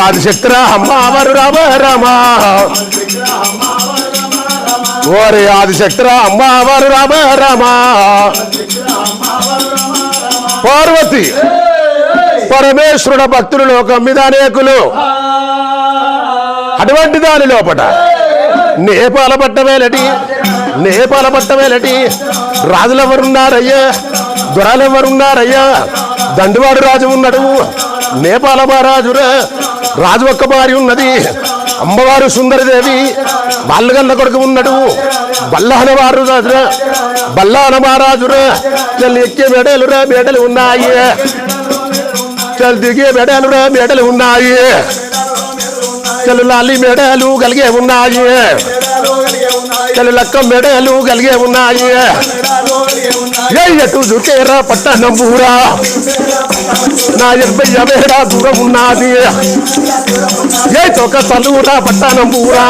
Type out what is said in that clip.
ఆదిశక్తిరా అమ్మవారు రామ రామ ఓరే ఆదిశక్తిరా అమ్మవారు రామ రామ పార్వతి పరమేశ్వరుడ భక్తులు లోకం మీద అనేకులు అటువంటి దాని లోపట నేపాల పట్టమేలటి రాజులెవరున్నారయ్యా దొరలెవరున్నారయ్యా దండువాడు రాజు ఉన్నాడు నేపాల మహారాజురా రాజు ఒక్క భార్య ఉన్నది అమ్మవారు సుందరదేవి వాళ్ళు కన్న కొడుకు ఉన్నాడు బల్లాన మహారాజురా చల్ ఎక్కే మేడలు ఉన్నాయి చల్ దిగే మేడలు ఉన్నాయి చలు లాలి మేడలు కలిగే ఉన్నాయి చలు లక్క మేడలు కలిగే ఉన్నాయి ఎటు దుర్కేరా పట్టణం పూరా నా 70 మేడ దూరం ఉన్నది ఏ చొక్క తలూరా పట్టణం పూరా